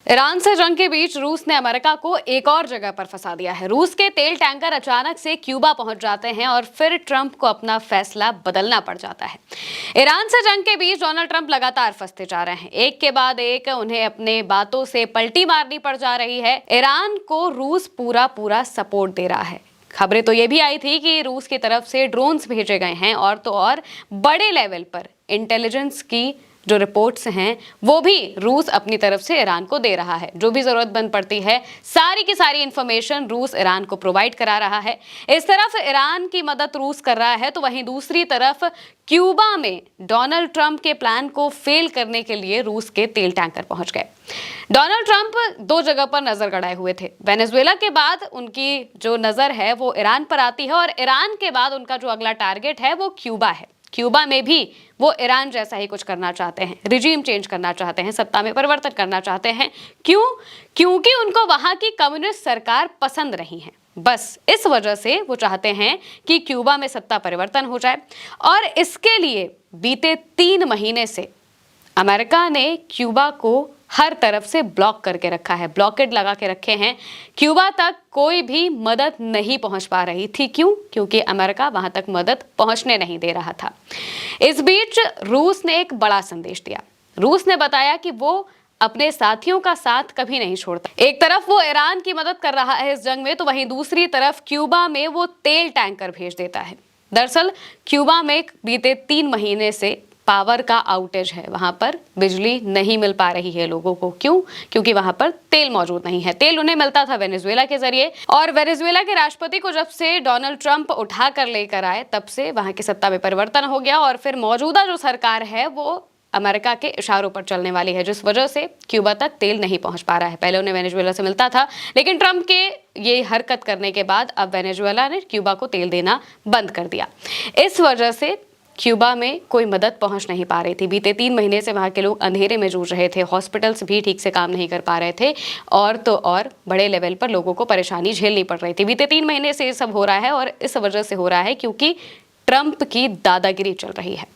Iran से जंग के बीच रूस ने अमेरिका को एक और जगह पर फंसा दिया है। रूस के तेल टैंकर अचानक से क्यूबा पहुंच जाते हैं और फिर ट्रंप को अपना फैसला बदलना पड़ जाता है। ईरान से जंग के बीच डोनाल्ड ट्रंप लगातार फंसते जा रहे हैं। एक के बाद एक उन्हें अपने बातों से पलटी मारनी पड़ जा रही है। ईरान को रूस पूरा सपोर्ट दे रहा है। खबरें तो ये भी आई थी कि रूस की तरफ से ड्रोन्स भेजे गए हैं और तो और बड़े लेवल पर इंटेलिजेंस की जो रिपोर्ट्स हैं वो भी रूस अपनी तरफ से ईरान को दे रहा है। जो भी जरूरत बन पड़ती है सारी की सारी इंफॉर्मेशन रूस ईरान को प्रोवाइड करा रहा है। इस तरफ ईरान की मदद रूस कर रहा है तो वहीं दूसरी तरफ क्यूबा में डोनाल्ड ट्रंप के प्लान को फेल करने के लिए रूस के तेल टैंकर पहुंच गए। डोनाल्ड ट्रंप दो जगह पर नजर गड़ाए हुए थे। वेनेजुएला के बाद उनकी जो नजर है वो ईरान पर आती है और ईरान के बाद उनका जो अगला टारगेट है वो क्यूबा है। क्यूबा में भी वो ईरान जैसा ही कुछ करना चाहते हैं, रिजीम चेंज करना चाहते हैं, सत्ता में परिवर्तन करना चाहते हैं। क्यों? क्योंकि उनको वहां की कम्युनिस्ट सरकार पसंद नहीं है। बस इस वजह से वो चाहते हैं कि क्यूबा में सत्ता परिवर्तन हो जाए और इसके लिए बीते 3 महीने से अमेरिका ने क्यूबा को हर तरफ से ब्लॉक करके रखा है, ब्लॉकेड लगा के रखे हैं। क्यूबा तक कोई भी मदद नहीं पहुंच पा रही थी। क्यों? क्योंकि अमेरिका वहां तक मदद पहुंचने नहीं दे रहा था। इस बीच रूस ने एक बड़ा संदेश दिया। रूस ने बताया कि वो अपने साथियों का साथ कभी नहीं छोड़ता। एक तरफ वो ईरान की मदद कर रहा है इस जंग में तो वहीं दूसरी तरफ क्यूबा में वो तेल टैंकर भेज देता है। दरअसल क्यूबा में बीते 3 महीने से पावर का आउटेज है, वहां पर बिजली नहीं मिल पा रही है लोगों को। क्यों? क्योंकि वहां पर तेल मौजूद नहीं है। तेल उन्हें मिलता था वेनेजुएला के जरिए और वेनेजुएला के राष्ट्रपति को जब से डोनाल्ड ट्रंप उठा कर लेकर आए तब से वहां की सत्ता में परिवर्तन हो गया और फिर मौजूदा जो सरकार है वो अमेरिका के इशारों पर चलने वाली है, जिस वजह से क्यूबा तक तेल नहीं पहुंच पा रहा है। पहले उन्हें वेनेजुएला से मिलता था लेकिन ट्रंप के ये हरकत करने के बाद अब वेनेजुएला ने क्यूबा को तेल देना बंद कर दिया। इस वजह से क्यूबा में कोई मदद पहुंच नहीं पा रही थी। बीते 3 महीने से वहां के लोग अंधेरे में जूझ रहे थे, हॉस्पिटल्स भी ठीक से काम नहीं कर पा रहे थे और तो और बड़े लेवल पर लोगों को परेशानी झेलनी पड़ रही थी। बीते 3 महीने से ये सब हो रहा है और इस वजह से हो रहा है क्योंकि ट्रंप की दादागिरी चल रही है।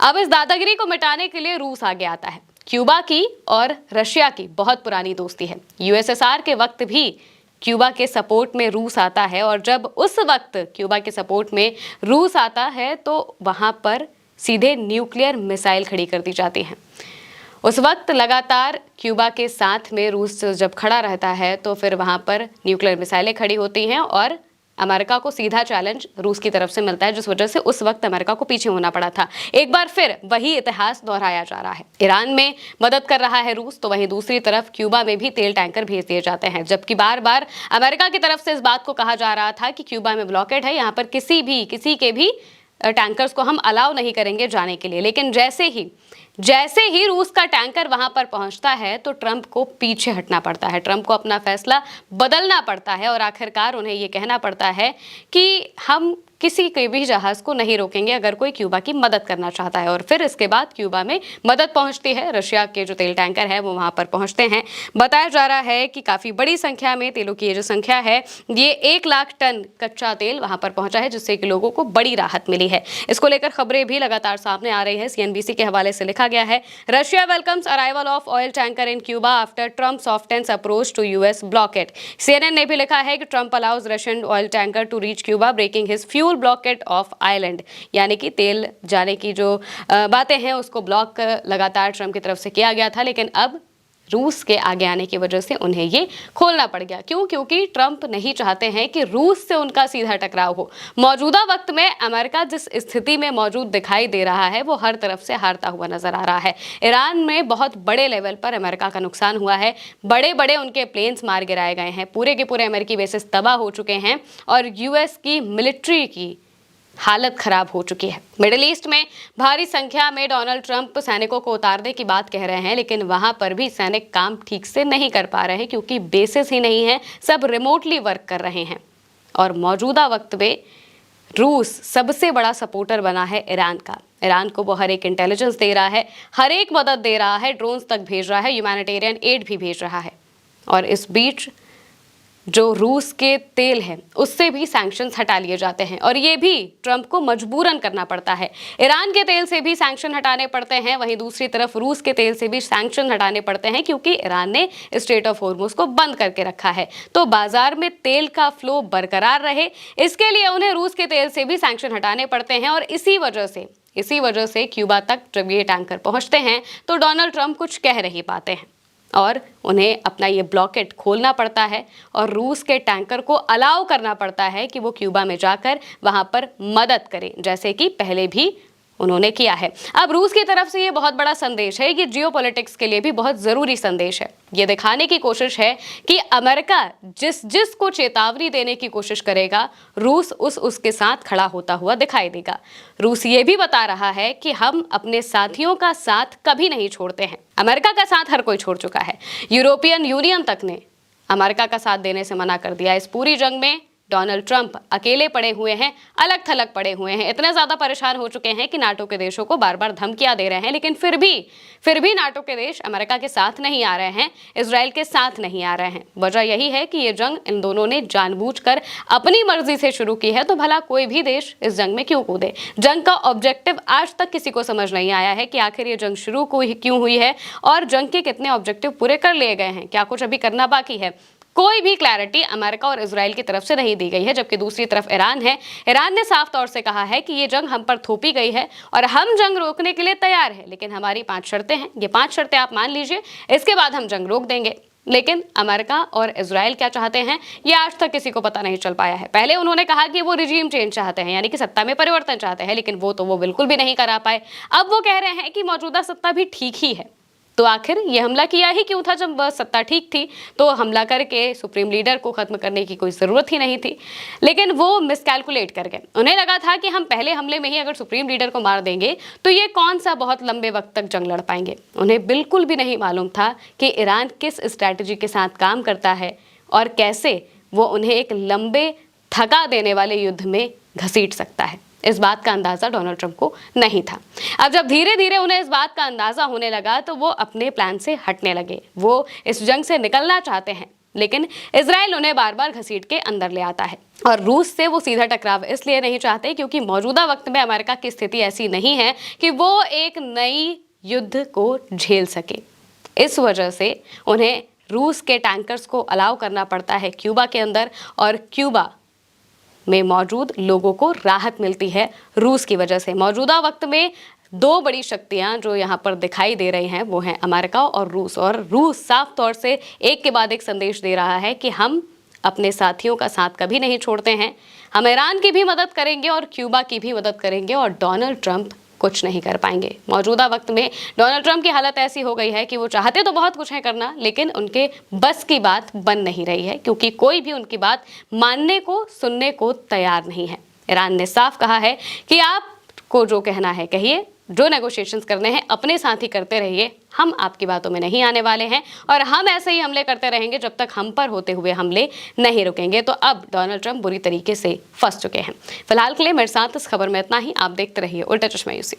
अब इस दादागिरी को मिटाने के लिए रूस आगे आता है। क्यूबा की और रशिया की बहुत पुरानी दोस्ती है। यूएसएसआर के वक्त भी क्यूबा के सपोर्ट में रूस आता है और जब उस वक्त क्यूबा के सपोर्ट में रूस आता है तो वहां पर सीधे न्यूक्लियर मिसाइल खड़ी कर दी जाती हैं। उस वक्त लगातार क्यूबा के साथ में रूस जब खड़ा रहता है तो फिर वहां पर न्यूक्लियर मिसाइलें खड़ी होती हैं और अमेरिका को सीधा चैलेंज रूस की तरफ से मिलता है, जिस वजह से उस वक्त अमेरिका को पीछे होना पड़ा था। एक बार फिर वही इतिहास दोहराया जा रहा है। ईरान में मदद कर रहा है रूस तो वहीं दूसरी तरफ क्यूबा में भी तेल टैंकर भेज दिए जाते हैं, जबकि बार बार अमेरिका की तरफ से इस बात को कहा जा रहा था कि क्यूबा में ब्लॉकेड है, यहाँ पर किसी के भी टैंकर्स को हम अलाउ नहीं करेंगे जाने के लिए। लेकिन जैसे ही रूस का टैंकर वहां पर पहुंचता है तो ट्रंप को पीछे हटना पड़ता है, ट्रंप को अपना फैसला बदलना पड़ता है और आखिरकार उन्हें ये कहना पड़ता है कि हम किसी के भी जहाज को नहीं रोकेंगे अगर कोई क्यूबा की मदद करना चाहता है। और फिर इसके बाद क्यूबा में मदद पहुंचती है। रशिया के जो तेल टैंकर है वो वहां पर पहुंचते हैं। बताया जा रहा है कि काफी बड़ी संख्या में तेलों की ये जो संख्या है ये 1 लाख टन कच्चा तेल वहां पर पहुंचा है, जिससे कि लोगों को बड़ी राहत मिली है। इसको लेकर खबरें भी लगातार सामने आ रही है। सीएनबीसी के हवाले से लिखा गया है, Russia welcomes arrival of oil tanker in Cuba after Trump softens approach to US blockade. CNN ने भी लिखा है कि Trump allows Russian oil tanker to reach Cuba breaking his fuel blockade of island. यानी कि तेल जाने की जो बातें हैं उसको ब्लॉक लगातार ट्रंप की तरफ से किया गया था, लेकिन अब रूस के आगे आने की वजह से उन्हें ये खोलना पड़ गया। क्यों? क्योंकि ट्रंप नहीं चाहते हैं कि रूस से उनका सीधा टकराव हो। मौजूदा वक्त में अमेरिका जिस स्थिति में मौजूद दिखाई दे रहा है वो हर तरफ से हारता हुआ नजर आ रहा है। ईरान में बहुत बड़े लेवल पर अमेरिका का नुकसान हुआ है, बड़े बड़े उनके प्लेन्स मार गिराए गए हैं, पूरे के पूरे अमेरिकी बेसिस तबाह हो चुके हैं और यूएस की मिलिट्री की हालत खराब हो चुकी है। मिडिल ईस्ट में भारी संख्या में डोनाल्ड ट्रंप सैनिकों को उतारने की बात कह रहे हैं, लेकिन वहां पर भी सैनिक काम ठीक से नहीं कर पा रहे हैं क्योंकि बेसिस ही नहीं है, सब रिमोटली वर्क कर रहे हैं। और मौजूदा वक्त में रूस सबसे बड़ा सपोर्टर बना है ईरान का। ईरान को वो हर एक इंटेलिजेंस दे रहा है, हर एक मदद दे रहा है, ड्रोन्स तक भेज रहा है, ह्यूमैनिटेरियन एड भी भेज रहा है। और इस बीच जो रूस के तेल है उससे भी सैंक्शंस हटा लिए जाते हैं और ये भी ट्रंप को मजबूरन करना पड़ता है। ईरान के तेल से भी सैंक्शन हटाने पड़ते हैं, वहीं दूसरी तरफ रूस के तेल से भी सैंक्शन हटाने पड़ते हैं क्योंकि ईरान ने स्ट्रेट ऑफ होर्मुज को बंद करके रखा है। तो बाजार में तेल का फ्लो बरकरार रहे, इसके लिए उन्हें रूस के तेल से भी सैंक्शन हटाने पड़ते हैं और इसी वजह से क्यूबा तक जब ये टैंकर पहुंचते हैं तो डोनाल्ड ट्रंप कुछ कह नहीं पाते हैं और उन्हें अपना ये ब्लॉकेट खोलना पड़ता है और रूस के टैंकर को अलाउ करना पड़ता है कि वो क्यूबा में जाकर वहां पर मदद करें, जैसे कि पहले भी उन्होंने किया है। अब रूस की तरफ से ये बहुत बड़ा संदेश है, ये जियोपॉलिटिक्स के लिए भी बहुत जरूरी संदेश है। ये दिखाने की कोशिश है कि अमेरिका जिस को चेतावनी देने की कोशिश करेगा, रूस उसके साथ खड़ा होता हुआ दिखाई देगा। रूस ये भी बता रहा है कि हम अपने साथियों का साथ कभी नहीं छोड़ते हैं। अमेरिका का साथ हर कोई छोड़ चुका है। यूरोपियन यूनियन तक ने अमेरिका का साथ देने से मना कर दिया। इस पूरी जंग में डोनाल्ड ट्रंप अकेले पड़े हुए हैं, अलग थलग पड़े हुए हैं, इतने ज्यादा परेशान हो चुके हैं कि नाटो के देशों को बार बार धमकियां दे रहे हैं, लेकिन फिर भी नाटो के देश अमेरिका के साथ नहीं आ रहे हैं, इजराइल के साथ नहीं आ रहे हैं। वजह यही है कि ये जंग इन दोनों ने जानबूझकर अपनी मर्जी से शुरू की है, तो भला कोई भी देश इस जंग में क्यों कूदे। जंग का ऑब्जेक्टिव आज तक किसी को समझ नहीं आया है कि आखिर ये जंग शुरू क्यों हुई है और जंग के कितने ऑब्जेक्टिव पूरे कर लिए गए हैं, क्या कुछ अभी करना बाकी है। कोई भी क्लैरिटी अमेरिका और इजराइल की तरफ से नहीं दी गई है, जबकि दूसरी तरफ ईरान है। ईरान ने साफ तौर से कहा है कि ये जंग हम पर थोपी गई है और हम जंग रोकने के लिए तैयार हैं, लेकिन हमारी 5 शर्तें हैं। ये 5 शर्तें आप मान लीजिए, इसके बाद हम जंग रोक देंगे। लेकिन अमेरिका और इजराइल क्या चाहते हैं, ये आज तक किसी को पता नहीं चल पाया है। पहले उन्होंने कहा कि वो रिजीम चेंज चाहते हैं, यानी कि सत्ता में परिवर्तन चाहते हैं, लेकिन वो बिल्कुल भी नहीं करा पाए। अब वो कह रहे हैं कि मौजूदा सत्ता भी ठीक ही है। तो आखिर ये हमला किया ही क्यों था जब सत्ता ठीक थी? तो हमला करके सुप्रीम लीडर को खत्म करने की कोई जरूरत ही नहीं थी, लेकिन वो मिसकैलकुलेट कर गए। उन्हें लगा था कि हम पहले हमले में ही अगर सुप्रीम लीडर को मार देंगे तो ये कौन सा बहुत लंबे वक्त तक जंग लड़ पाएंगे। उन्हें बिल्कुल भी नहीं मालूम था कि ईरान किस स्ट्रैटेजी के साथ काम करता है और कैसे वो उन्हें एक लंबे थका देने वाले युद्ध में घसीट सकता है। इस बात का अंदाजा डोनाल्ड ट्रंप को नहीं था। अब जब धीरे धीरे उन्हें इस बात का अंदाजा होने लगा तो वो अपने प्लान से हटने लगे। वो इस जंग से निकलना चाहते हैं, लेकिन इजराइल उन्हें बार बार घसीट के अंदर ले आता है और रूस से वो सीधा टकराव इसलिए नहीं चाहते क्योंकि मौजूदा वक्त में अमेरिका की स्थिति ऐसी नहीं है कि वो एक नई युद्ध को झेल सके। इस वजह से उन्हें रूस के टैंकर्स को अलाउ करना पड़ता है क्यूबा के अंदर और क्यूबा में मौजूद लोगों को राहत मिलती है रूस की वजह से। मौजूदा वक्त में 2 बड़ी शक्तियां जो यहाँ पर दिखाई दे रही हैं वो हैं अमेरिका और रूस साफ तौर से एक के बाद एक संदेश दे रहा है कि हम अपने साथियों का साथ कभी नहीं छोड़ते हैं। हम ईरान की भी मदद करेंगे और क्यूबा की भी मदद करेंगे और डोनाल्ड ट्रंप कुछ नहीं कर पाएंगे। मौजूदा वक्त में डोनाल्ड ट्रंप की हालत ऐसी हो गई है कि वो चाहते तो बहुत कुछ है करना, लेकिन उनके बस की बात बन नहीं रही है क्योंकि कोई भी उनकी बात मानने को सुनने को तैयार नहीं है। ईरान ने साफ कहा है कि आपको जो कहना है कहिए, जो नेगोशिएशंस करने हैं अपने साथ ही करते रहिए, हम आपकी बातों में नहीं आने वाले हैं और हम ऐसे ही हमले करते रहेंगे जब तक हम पर होते हुए हमले नहीं रुकेंगे। तो अब डोनाल्ड ट्रंप बुरी तरीके से फंस चुके हैं। फिलहाल के लिए मेरे साथ इस खबर में इतना ही। आप देखते रहिए उल्टा चश्मा यूसी।